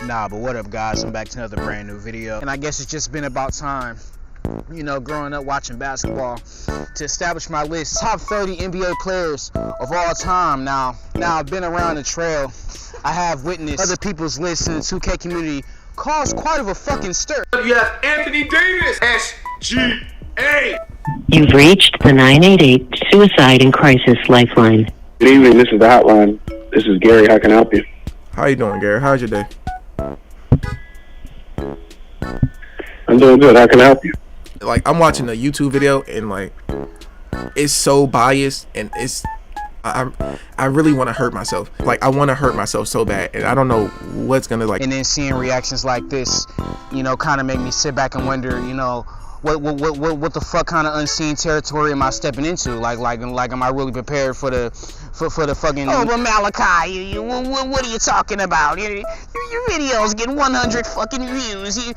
Nah, but what up, guys? I'm back to another brand new video. And I guess it's just been about time, you know, growing up watching basketball, to establish my list. Top 30 NBA players of all time. Now I've been around the trail. I have witnessed other people's lists in the 2K community cause quite of a fucking stir. You have Anthony Davis, SGA. You've reached the 988 Suicide and Crisis Lifeline. Good evening, this is the hotline. This is Gary, how can I help you? How you doing, Gary? How's your day? I'm doing good, how can I help you? Like, I'm watching a YouTube video and like it's so biased and I really want to hurt myself. Like, I want to hurt myself so bad and I don't know what's gonna like. And then seeing reactions like this, you know, kind of make me sit back and wonder, you know, what the fuck kind of unseen territory am I stepping into? Like am I really prepared for the fucking? Oh, but Malachi, what are you talking about? Your videos get 100 fucking views.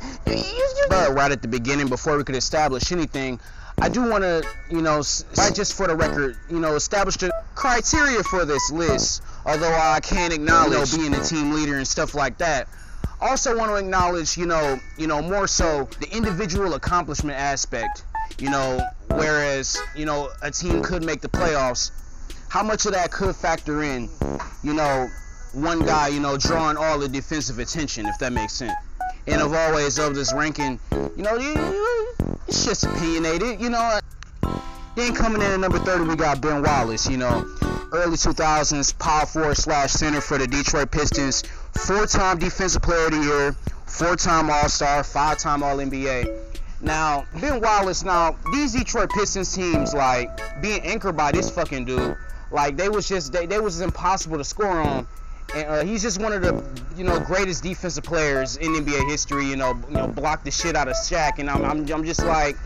But right at the beginning, before we could establish anything, I do want to, you know, right, just for the record, you know, establish the criteria for this list. Although I can't acknowledge, you know, being a team leader and stuff like that. Also want to acknowledge, you know, more so the individual accomplishment aspect, you know, whereas, you know, a team could make the playoffs, how much of that could factor in, you know, one guy, you know, drawing all the defensive attention, if that makes sense. And of always of this ranking, you know, it's just opinionated, you know. Then coming in at number 30, we got Ben Wallace, you know, early 2000s power forward / center for the Detroit Pistons, 4-time Defensive Player of the Year, 4-time All-Star, 5-time All-NBA. Now, Ben Wallace, these Detroit Pistons teams, like, being anchored by this fucking dude, like, they was impossible to score on. And he's just one of the, you know, greatest defensive players in NBA history, you know, blocked the shit out of Shaq, and I'm just like,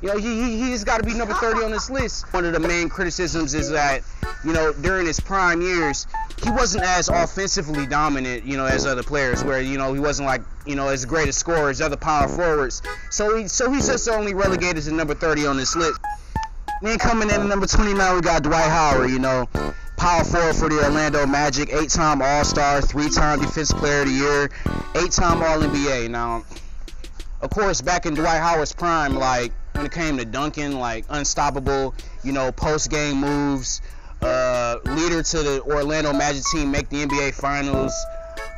you know, he's got to be number 30 on this list. One of the main criticisms is that, you know, during his prime years, he wasn't as offensively dominant, you know, as other players, where, you know, he wasn't like, you know, as great a scorer as other power forwards. So he's just only relegated to number 30 on this list. Then coming in at number 29, we got Dwight Howard, you know, power forward for the Orlando Magic, 8-time All-Star, 3-time Defensive Player of the Year, 8-time All-NBA. Now, of course, back in Dwight Howard's prime, like, when it came to dunking, like, unstoppable, you know, post-game moves, leader to the Orlando Magic team, make the NBA Finals.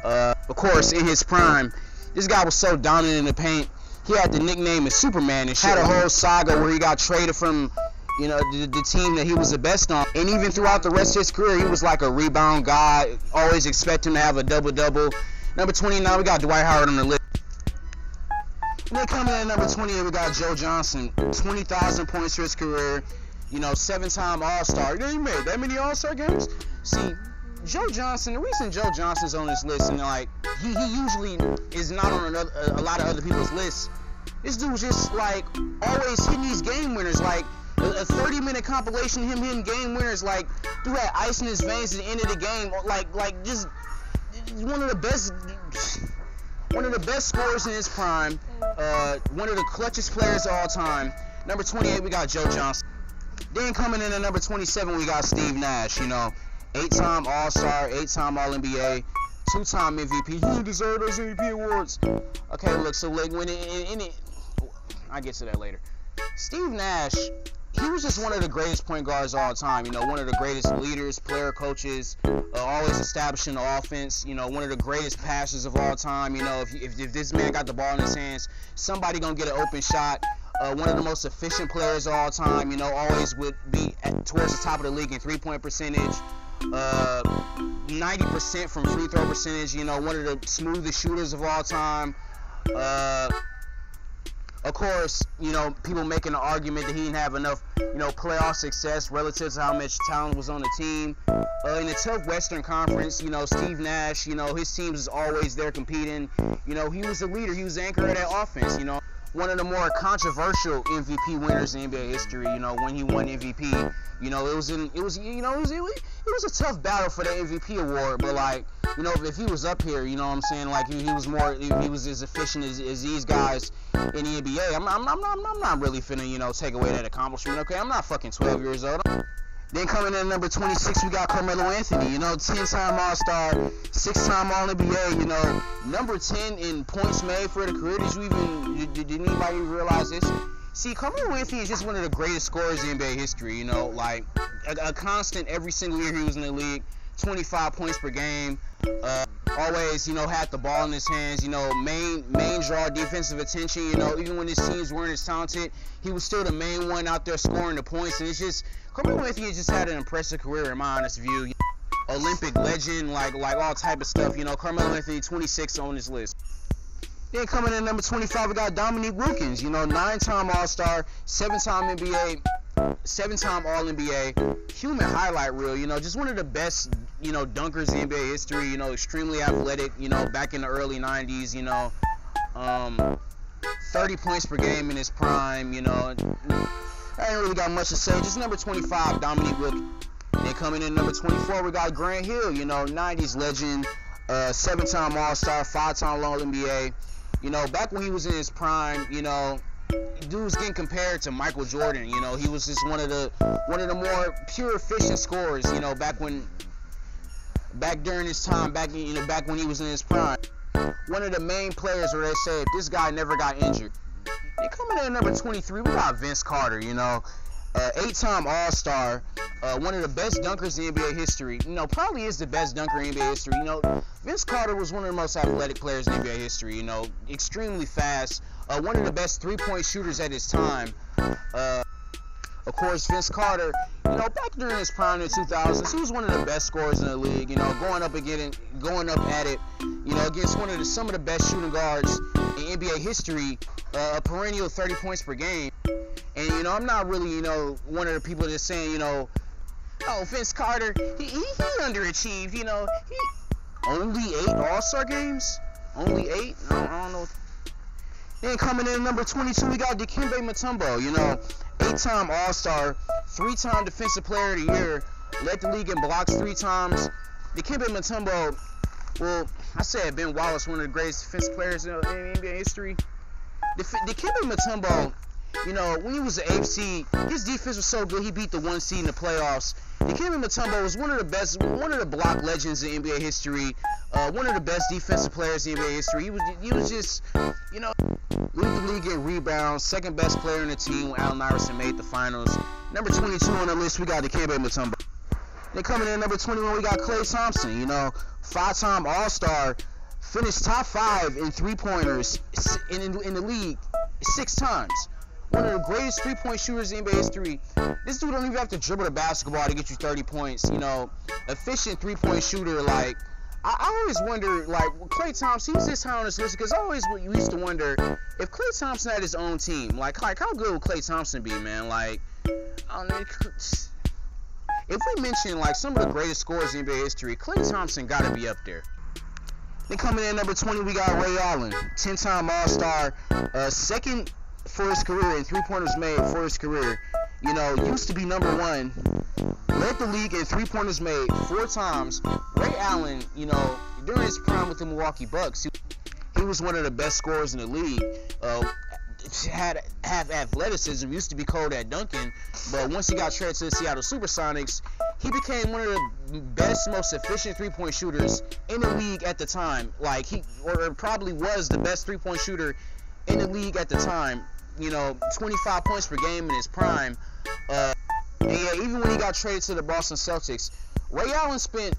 Of course, in his prime, this guy was so dominant in the paint, he had the nickname of Superman and shit. Had a whole saga where he got traded from, you know, the team that he was the best on. And even throughout the rest of his career, he was like a rebound guy, always expect him to have a double-double. Number 29, we got Dwight Howard on the list. And then coming in at number 28, we got Joe Johnson, 20,000 points for his career, you know, 7-time All-Star. You know, he made that many All-Star games? See, Joe Johnson, the reason Joe Johnson's on this list, and like, he usually is not on a lot of other people's lists, this dude's just, like, always hitting these game winners, like, a 30-minute compilation of him hitting game winners, like, dude had ice in his veins at the end of the game, like just one of the best scorers in his prime, one of the clutchest players of all time. Number 28, we got Joe Johnson. Then coming in at number 27, we got Steve Nash, you know, 8-time All-Star, 8-time All-NBA, 2-time MVP. He deserved those MVP awards. Okay, look, so like when I get to that later. Steve Nash, he was just one of the greatest point guards of all time, you know, one of the greatest leaders, player coaches, always establishing the offense, you know, one of the greatest passers of all time, you know, if this man got the ball in his hands, somebody gonna get an open shot. One of the most efficient players of all time, you know, always would be towards the top of the league in three-point percentage, 90% from free throw percentage, you know, one of the smoothest shooters of all time. Of course, you know, people making the argument that he didn't have enough, you know, playoff success relative to how much talent was on the team. In the tough Western Conference, you know, Steve Nash, you know, his team was always there competing. You know, he was the leader. He was the anchor of that offense, you know. One of the more controversial MVP winners in NBA history, you know, when he won MVP. You know, it was a tough battle for the MVP award, but like, you know, if he was up here, you know what I'm saying, like he was as efficient as these guys in the NBA. I'm not really finna, you know, take away that accomplishment. Okay, I'm not fucking 12 years old. Then coming in at number 26, we got Carmelo Anthony. 10-time All-Star, 6-time All-NBA. Number 10 in points made for the career. Did anybody realize this? See, Carmelo Anthony is just one of the greatest scorers in NBA history. Like a constant every single year he was in the league. 25 points per game. Always, had the ball in his hands. Main draw defensive attention. Even when his teams weren't as talented, he was still the main one out there scoring the points. And it's just Carmelo Anthony just had an impressive career in my honest view. Olympic legend, like all type of stuff. Carmelo Anthony, 26 on this list. Then coming in at number 25, we got Dominique Wilkins. 9-time All-Star, 7-time NBA. 7-time All-NBA, human highlight reel, just one of the best, dunkers in NBA history, extremely athletic, back in the early 90s, 30 points per game in his prime, I ain't really got much to say. Just number 25, Dominique Wilkins. Then coming in number 24, we got Grant Hill, 90s legend, 7-time All-Star, 5-time All-NBA, back when he was in his prime, dude was getting compared to Michael Jordan. He was just one of the more pure efficient scorers. Back during his time, back when he was in his prime. One of the main players where they say if this guy never got injured. They coming in at number 23. We got Vince Carter. 8-time All-Star, one of the best dunkers in NBA history. Probably is the best dunker in NBA history. Vince Carter was one of the most athletic players in NBA history. Extremely fast. One of the best three-point shooters at his time. Of course, Vince Carter, back during his prime in the 2000s, he was one of the best scorers in the league. Going up at it, against some of the best shooting guards in NBA history. A perennial 30 points per game. And I'm not really, one of the people that's saying, Vince Carter, he underachieved. He only 8 All-Star games, only 8. I don't know. Then coming in at number 22, we got Dikembe Mutombo. 8-time All-Star, 3-time Defensive Player of the Year, led the league in blocks 3 times. Dikembe Mutombo, well, I said Ben Wallace, one of the greatest defensive players in NBA history. Dikembe Mutombo, when he was the 8th seed, his defense was so good he beat the 1 seed in the playoffs. Dikembe Mutombo was one of the block legends in NBA history, one of the best defensive players in NBA history. He was just, lead the league in rebounds, second best player in the team when Allen Iverson made the finals. Number 22 on the list, we got Dikembe Mutombo. Then coming in at number 21, we got Klay Thompson. 5-time All-Star, finished top 5 in three-pointers in the league 6 times. One of the greatest three-point shooters in NBA history. This dude don't even have to dribble the basketball to get you 30 points. Efficient three-point shooter. Like, I always wonder, Klay Thompson, he's this high on this list because I always used to wonder if Klay Thompson had his own team. Like how good would Klay Thompson be, man? I don't know. If we mention, some of the greatest scorers in NBA history, Klay Thompson got to be up there. Then coming in at number 20, we got Ray Allen. 10-time All-Star. Second for his career in three-pointers made for his career. Used to be number 1. Led the league in three-pointers made 4 times. Ray Allen, during his prime with the Milwaukee Bucks, he was one of the best scorers in the league. Had athleticism, used to be cold at dunking, but once he got traded to the Seattle Supersonics, he became one of the best, most efficient three-point shooters in the league at the time. Or probably was the best three-point shooter in the league at the time. 25 points per game in his prime. And yeah, even when he got traded to the Boston Celtics, Ray Allen spent,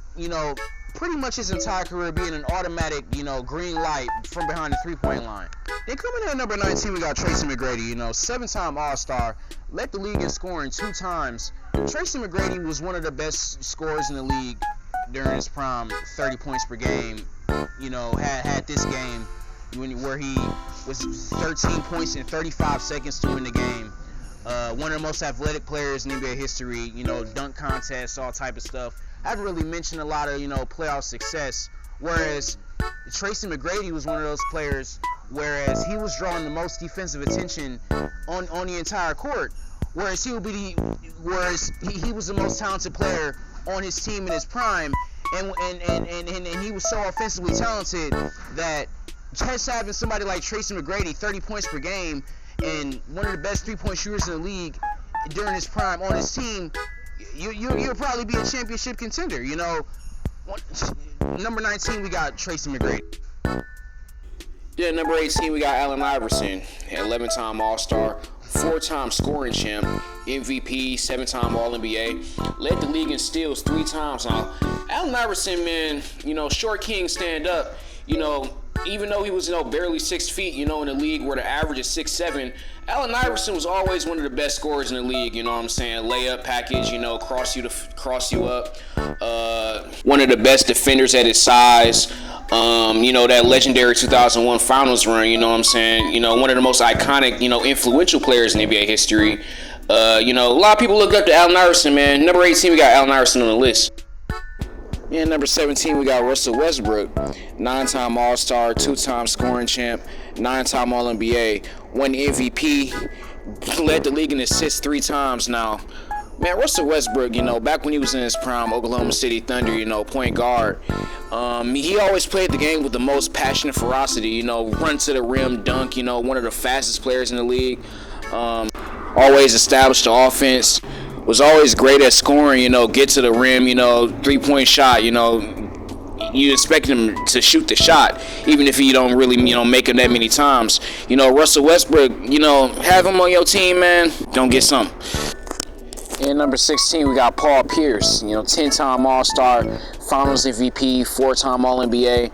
pretty much his entire career being an automatic, green light from behind the three-point line. Then coming in at number 19, we got Tracy McGrady, 7-time All-Star, led the league in scoring 2 times. Tracy McGrady was one of the best scorers in the league during his prime, 30 points per game. Had this game where he was 13 points in 35 seconds to win the game. One of the most athletic players in NBA history, dunk contests, all type of stuff. I haven't really mentioned a lot of, playoff success, whereas Tracy McGrady was one of those players, whereas he was drawing the most defensive attention on the entire court, whereas he was the most talented player on his team in his prime, and he was so offensively talented that just having somebody like Tracy McGrady, 30 points per game, and one of the best three-point shooters in the league during his prime on his team, you'll probably be a championship contender. You know, number 19 we got Tracy McGrady. Yeah, number 18 we got Allen Iverson, 11-time All-Star, 4-time scoring champ, MVP, 7-time All-NBA, led the league in steals 3 times. Now, Allen Iverson, man, you know, short king stand up. You know, even though he was, you know, barely 6 feet, you know, in a league where the average is 6'7", Allen Iverson was always one of the best scorers in the league. You know what I'm saying? Layup package, you know, cross you up. One of the best defenders at his size. You know, that legendary 2001 finals run, you know what I'm saying? You know, one of the most iconic, you know, influential players in NBA history. You know, a lot of people look up to Allen Iverson, man. Number 18, we got Allen Iverson on the list. Yeah, number 17, we got Russell Westbrook, 9-time All-Star, 2-time scoring champ, 9-time All-NBA, 1 MVP, led the league in assists 3 times now. Man, Russell Westbrook, you know, back when he was in his prime, Oklahoma City Thunder, you know, point guard, he always played the game with the most passion and ferocity, you know, run to the rim, dunk, you know, one of the fastest players in the league, always established the offense, was always great at scoring, you know, get to the rim, you know, 3-point shot, you know, you expect him to shoot the shot, even if you don't really, you know, make him that many times. You know, Russell Westbrook, you know, have him on your team, man, don't get some. And number 16, we got Paul Pierce, you know, 10-time All-Star, Finals MVP, 4-time All-NBA.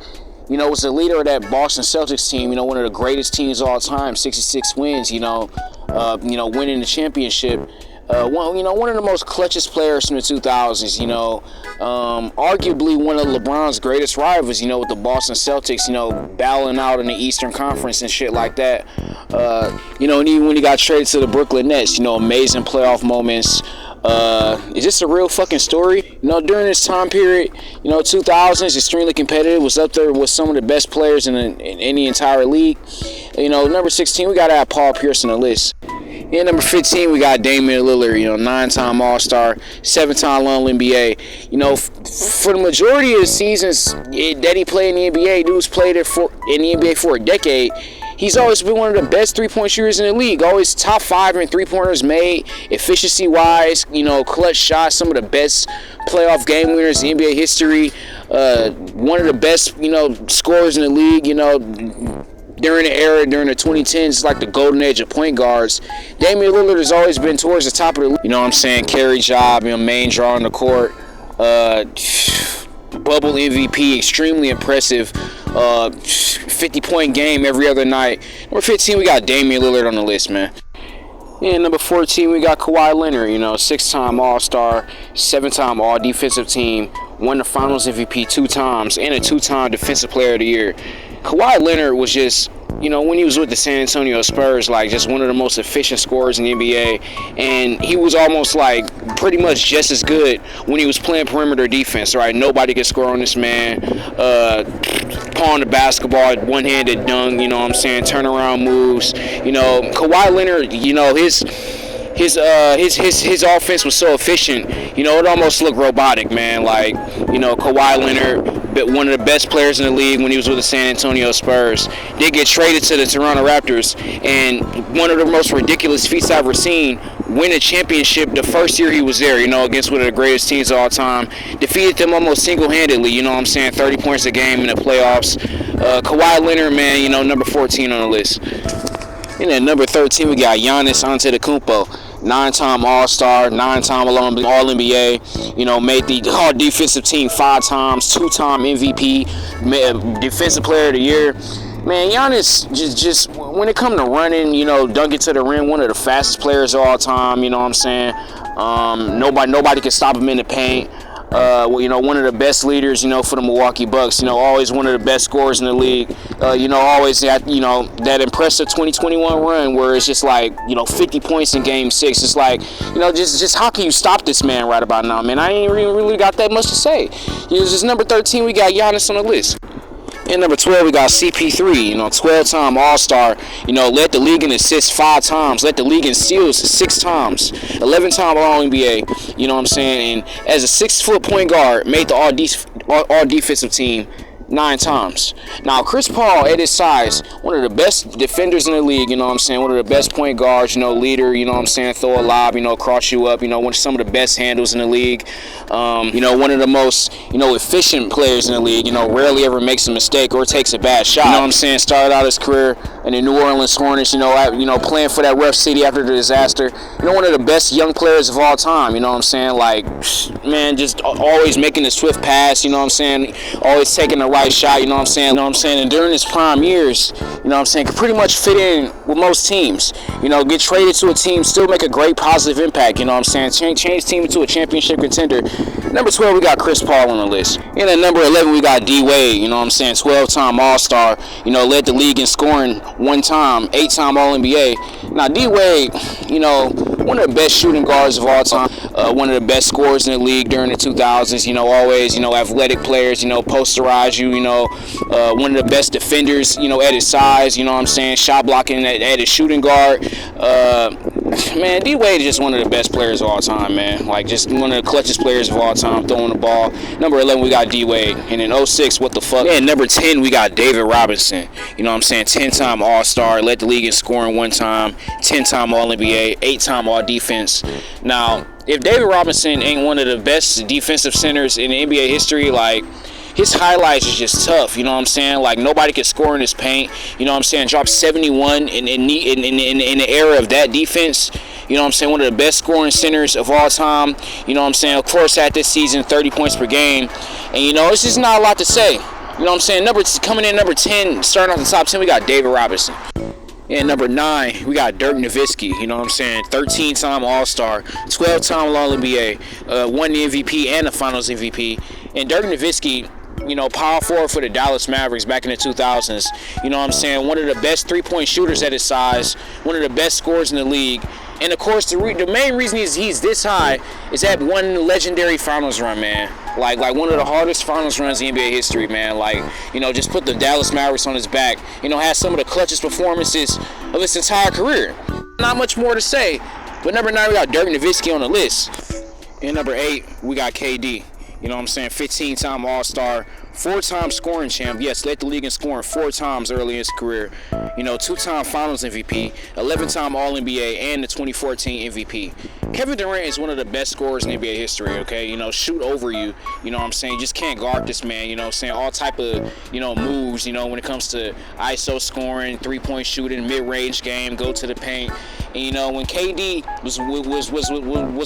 You know, was the leader of that Boston Celtics team, you know, one of the greatest teams of all time, 66 wins, you know, winning the championship. One of the most clutchest players from the 2000s, you know, arguably one of LeBron's greatest rivals, you know, with the Boston Celtics, you know, battling out in the Eastern Conference and shit like that. You know, and even when he got traded to the Brooklyn Nets, you know, amazing playoff moments. Is this a real fucking story? You know, during this time period, you know, 2000s, extremely competitive, was up there with some of the best players in the entire league. You know, number 16, we got to have Paul Pierce on the list. And number 15, we got Damian Lillard, you know, 9-time All-Star, 7-time All-NBA. You know, for the majority of the seasons that he played in the NBA, dudes played in the NBA for a decade. He's always been one of the best 3-point shooters in the league. Always top 5 in 3-pointers made, efficiency-wise, you know, clutch shots, some of the best playoff game winners in NBA history. One of the best, you know, scorers in the league, you know, during the 2010s, it's like the golden age of point guards. Damian Lillard has always been towards the top of the league. You know what I'm saying? Carry job, you know, main draw on the court. Bubble MVP, extremely impressive. 50-point game every other night. Number 15, we got Damian Lillard on the list, man. And number 14, we got Kawhi Leonard, you know, 6-time All-Star, 7-time All-Defensive Team, won the Finals MVP 2 times, and a 2-time Defensive Player of the Year. Kawhi Leonard was just, you know, when he was with the San Antonio Spurs, like just one of the most efficient scorers in the NBA, and he was almost like pretty much just as good when he was playing perimeter defense, right? Nobody could score on this man. Pawn the basketball, one-handed dunk, you know what I'm saying, turnaround moves. You know, Kawhi Leonard, you know, his offense was so efficient, you know, it almost looked robotic, man. Like, you know, Kawhi Leonard, one of the best players in the league when he was with the San Antonio Spurs, did get traded to the Toronto Raptors, and one of the most ridiculous feats I've ever seen, win a championship the first year he was there, you know, against one of the greatest teams of all time, defeated them almost single-handedly, you know what I'm saying, 30 points a game in the playoffs. Kawhi Leonard, man, you know, number 14 on the list. And at number 13, we got Giannis Antetokounmpo, 9-time All-Star, 9-time All-NBA, you know, made the All-Defensive Team 5 times, 2-time MVP, Defensive Player of the Year. Man, Giannis, just when it comes to running, you know, dunking to the rim, one of the fastest players of all time, you know what I'm saying? Nobody can stop him in the paint. You know, one of the best leaders, you know, for the Milwaukee Bucks, you know, always one of the best scorers in the league, you know, always that, you know, that impressive 2021 run where it's just like, you know, 50 points in game 6. It's like, you know, just how can you stop this man right about now, man? I ain't really got that much to say. You know, just number 13, we got Giannis on the list. And number 12, we got CP3, you know, 12-time All-Star, you know, led the league in assists 5 times, led the league in steals 6 times, 11-time All-NBA, you know what I'm saying, and as a 6-foot point guard, made the All-Defensive Team 9 times. Now, Chris Paul, at his size, one of the best defenders in the league, you know what I'm saying? One of the best point guards, you know, leader, you know what I'm saying? Throw a lob, you know, cross you up, you know, one of some of the best handles in the league. You know, one of the most, you know, efficient players in the league, you know, rarely ever makes a mistake or takes a bad shot. You know what I'm saying? Started out his career in the New Orleans Hornets, you know, playing for that rough city after the disaster. You know, one of the best young players of all time, you know what I'm saying? Like, man, just always making a swift pass, you know what I'm saying? Always taking the right shot, you know what I'm saying? You know what I'm saying? And during his prime years, you know what I'm saying, could pretty much fit in with most teams. You know, get traded to a team, still make a great positive impact, you know what I'm saying? Change team into a championship contender. Number 12, we got Chris Paul on the list. And at number 11, we got D Wade, you know what I'm saying? 12-time All-Star, you know, led the league in scoring 1 time, 8-time All-NBA. Now, D Wade, you know, one of the best shooting guards of all time, one of the best scorers in the league during the 2000s, you know, always, you know, athletic players, you know, posterize you, you know, one of the best defenders, you know, at his size, you know what I'm saying, shot blocking at his shooting guard. Man, D Wade is just one of the best players of all time, man. Like, just one of the clutchest players of all time, throwing the ball. Number 11, we got D Wade. And in 06, what the fuck? And number 10, we got David Robinson. You know what I'm saying? 10-time All-Star, led the league in scoring 1 time, 10-time All-NBA, 8-time All-Defense. Now, if David Robinson ain't one of the best defensive centers in NBA history, like, his highlights is just tough, you know what I'm saying? Like, nobody can score in his paint, you know what I'm saying? Dropped 71 in the era of that defense, you know what I'm saying? One of the best scoring centers of all time, you know what I'm saying? Of course, at this season, 30 points per game, and you know, it's just not a lot to say, you know what I'm saying? Coming in number 10, starting off the top 10, we got David Robinson. And number 9, we got Dirk Nowitzki, you know what I'm saying? 13-time All-Star, 12-time All-NBA, won the MVP and the Finals MVP. And Dirk Nowitzki, you know, power forward for the Dallas Mavericks back in the 2000s. You know what I'm saying? One of the best three-point shooters at his size, one of the best scorers in the league. And, of course, the main reason he's this high is that one legendary finals run, man. Like one of the hardest finals runs in NBA history, man. Like, you know, just put the Dallas Mavericks on his back. You know, had some of the clutchest performances of his entire career. Not much more to say. But number 9, we got Dirk Nowitzki on the list. And number 8, we got KD. You know what I'm saying? 15-time All-Star, 4-time scoring champ. Yes, led the league in scoring 4 times early in his career. You know, 2-time Finals MVP, 11-time All-NBA, and the 2014 MVP. Kevin Durant is one of the best scorers in NBA history, okay? You know, shoot over you. You know what I'm saying? You just can't guard this man, you know what I'm saying? All type of, you know, moves, you know, when it comes to ISO scoring, 3-point shooting, mid-range game, go to the paint. And, you know, when KD was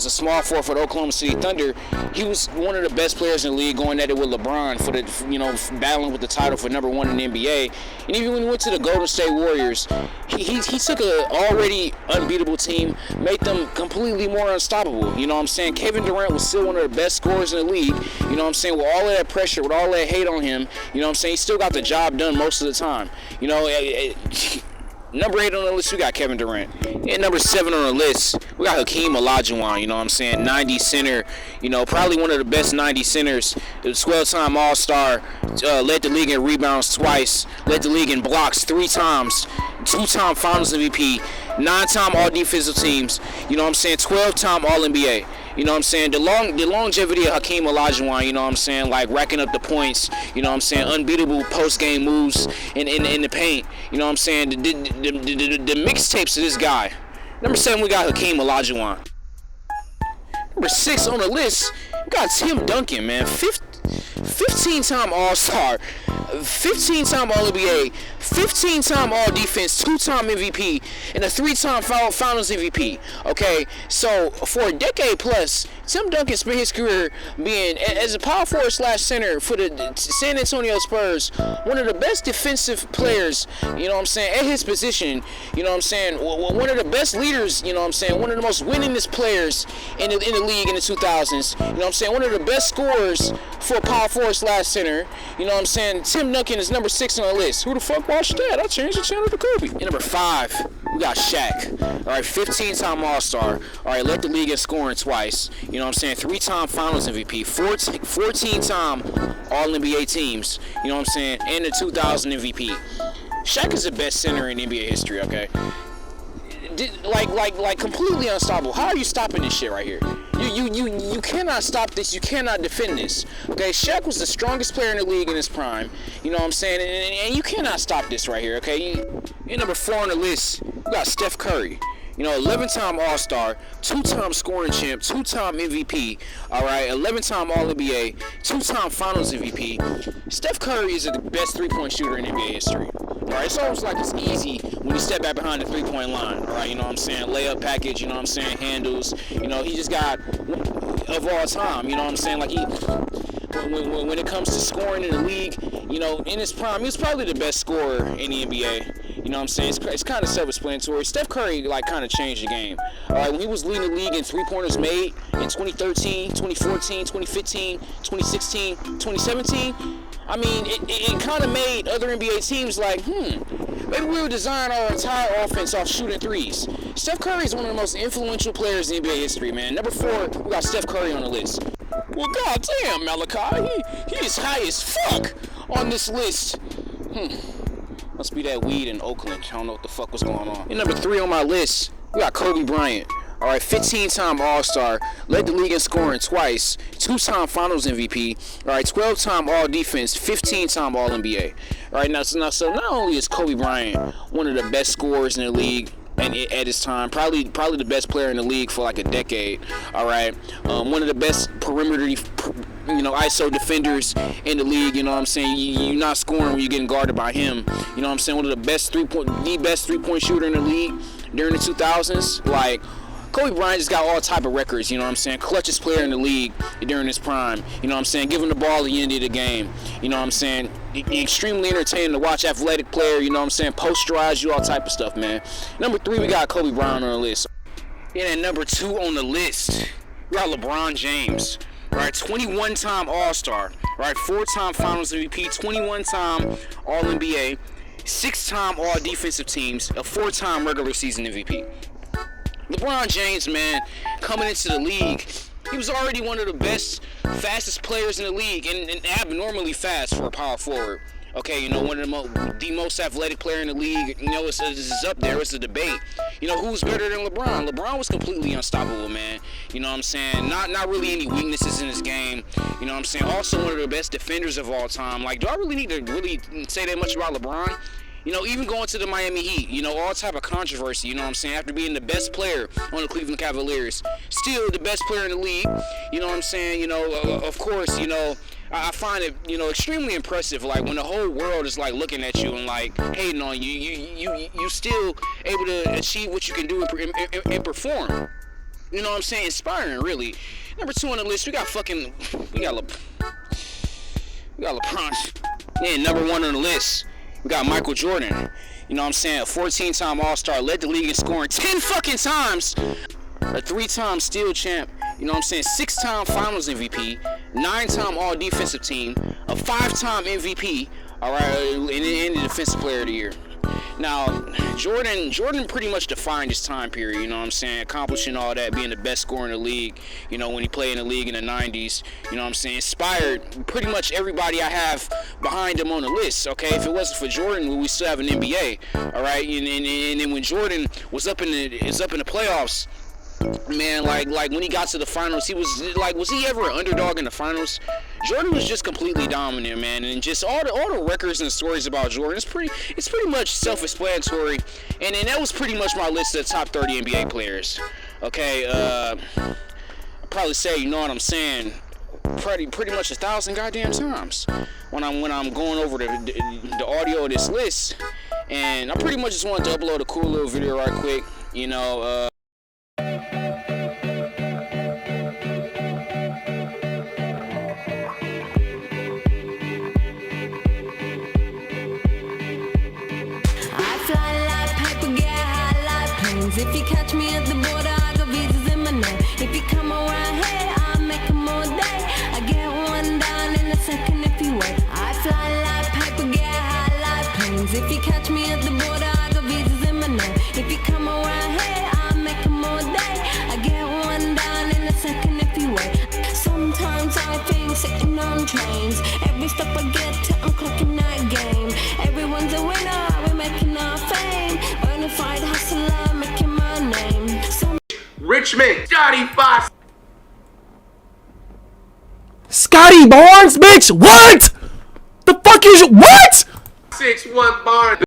a small forward for the Oklahoma City Thunder, he was one of the best players in the league, going at it with LeBron for the, you know, battling with the title for number 1 in the NBA. And even when he went to the Golden State Warriors, he took an already unbeatable team, made them completely more unstoppable. You know what I'm saying? Kevin Durant was still one of the best scorers in the league. You know what I'm saying? With all of that pressure, with all that hate on him, you know what I'm saying? He still got the job done most of the time. You know, number 8 on the list, we got Kevin Durant. And number 7 on the list, we got Hakeem Olajuwon, you know what I'm saying? 90 center, you know, probably one of the best 90 centers. 12-time All-Star, led the league in rebounds twice, led the league in blocks 3 times, 2-time Finals MVP, 9-time All-Defensive Teams, you know what I'm saying? 12-time All-NBA. You know what I'm saying? The longevity of Hakeem Olajuwon, you know what I'm saying? Like racking up the points, you know what I'm saying? Unbeatable post-game moves in the paint. You know what I'm saying? The mixtapes of this guy. Number 7, we got Hakeem Olajuwon. Number 6 on the list, we got Tim Duncan, man. 15-time All-Star, 15-time All-NBA, 15-time All-Defense, 2-time MVP, and a 3-time Finals MVP. Okay, so for a decade plus, Tim Duncan spent his career being, as a power forward / center for the San Antonio Spurs, one of the best defensive players, you know what I'm saying, at his position, you know what I'm saying, one of the best leaders, you know what I'm saying, one of the most winningest players in the league in the 2000s, you know what I'm saying, one of the best scorers for a power forward / center, you know what I'm saying. Tim Duncan is number 6 on the list. Who the fuck watched that? I changed the channel to Kobe. And number 5, we got Shaq. All right, 15-time All-Star. All right, led the league in scoring twice. You know what I'm saying? 3-time Finals MVP, 14-time All-NBA teams. You know what I'm saying? And the 2000 MVP. Shaq is the best center in NBA history. Okay. Like completely unstoppable. How are you stopping this shit right here? You cannot stop this. You cannot defend this. Okay, Shaq was the strongest player in the league in his prime. You know what I'm saying? And you cannot stop this right here. Okay, you're number 4 on the list. You got Steph Curry. You know, 11-time All-Star, 2-time scoring champ, 2-time MVP, all right, 11-time All-NBA, 2-time Finals MVP. Steph Curry is the best three-point shooter in NBA history. All right, it's almost like it's easy when you step back behind the three-point line. All right, you know what I'm saying? Layup package, you know what I'm saying? Handles. You know, he just got of all time. You know what I'm saying? Like when it comes to scoring in the league, you know, in his prime, he was probably the best scorer in the NBA. You know what I'm saying? It's kind of self-explanatory. Steph Curry, like, kind of changed the game. All right, when he was leading the league in three-pointers made in 2013, 2014, 2015, 2016, 2017, I mean, it kind of made other NBA teams like, maybe we'll design our entire offense off shooting threes. Steph Curry is one of the most influential players in NBA history, man. Number 4, we got Steph Curry on the list. Well, goddamn, Malachi, he is high as fuck on this list. Must be that weed in Oakland. I don't know what the fuck was going on. And number 3 on my list, we got Kobe Bryant. All right, 15-time All-Star, led the league in scoring twice, 2-time Finals MVP. All right, 12-time All-Defense, 15-time All-NBA. All right, so not only is Kobe Bryant one of the best scorers in the league, and at his time, probably the best player in the league for like a decade. All right, one of the best perimeter, ISO defenders in the league. You know what I'm saying? You're not scoring when you're getting guarded by him. You know what I'm saying? One of the best three-point shooter in the league during the 2000s. Like, Kobe Bryant just got all type of records, you know what I'm saying? Clutchest player in the league during his prime, you know what I'm saying? Give him the ball at the end of the game, you know what I'm saying? Extremely entertaining to watch, athletic player, you know what I'm saying? Posterize you, all type of stuff, man. Number 3, we got Kobe Bryant on the list. And at number 2 on the list, we got LeBron James. Right, 21-time All-Star, right, 4-time Finals MVP, 21-time All-NBA, 6-time All-Defensive Teams, a 4-time regular season MVP. LeBron James, man, coming into the league, he was already one of the best, fastest players in the league, and abnormally fast for a power forward. Okay, you know, one of the most athletic player in the league. You know, it's up there. It's a debate. You know, who's better than LeBron? LeBron was completely unstoppable, man. You know what I'm saying? Not really any weaknesses in his game. You know what I'm saying? Also one of the best defenders of all time. Like, do I really need to really say that much about LeBron? You know, even going to the Miami Heat, you know, all type of controversy, you know what I'm saying, after being the best player on the Cleveland Cavaliers, still the best player in the league, you know what I'm saying, you know, of course, you know, I find it, you know, extremely impressive, like, when the whole world is, like, looking at you and, like, hating on you, you still able to achieve what you can do and perform. You know what I'm saying? Inspiring, really. Number 2 on the list, we got LeBron. Yeah, number 1 on the list. We got Michael Jordan, you know what I'm saying, a 14-time All-Star, led the league in scoring 10 fucking times, a 3-time steal champ, you know what I'm saying, 6-time Finals MVP, 9-time All-Defensive Team, a 5-time MVP, all right, and the Defensive Player of the Year. Now, Jordan pretty much defined his time period, you know what I'm saying, accomplishing all that, being the best scorer in the league, you know, when he played in the league in the 90s, you know what I'm saying, inspired pretty much everybody I have behind him on the list, okay? If it wasn't for Jordan, we still have an NBA, all right? And then when Jordan was up in the playoffs, man, like when he got to the finals, he was like, was he ever an underdog in the finals? Jordan was just completely dominant, man, and just all the records and stories about Jordan, it's pretty much self-explanatory, and that was pretty much my list of the top 30 NBA players. Okay, I'd probably say, you know what I'm saying, pretty much 1,000 goddamn times when I'm going over the audio of this list, and I pretty much just wanted to upload a cool little video right quick, you know. If you catch me at the border, I got visas in my name. If you come around here, I'll make them all day. I get one down in a second if you wait. I fly like paper, get high like planes. If you catch me at the border, I got visas in my name. If you come around here, I'll make them all day. I get one down in a second if you wait. Sometimes I think sitting on trains. Every step I get to, I'm clocking that game. Everyone's a winner, we're making our fame. Bonafide hustler, making my name. Richmond, Johnny Fox. Scotty Barnes, bitch. What? The fuck is what? 6'1" Barnes.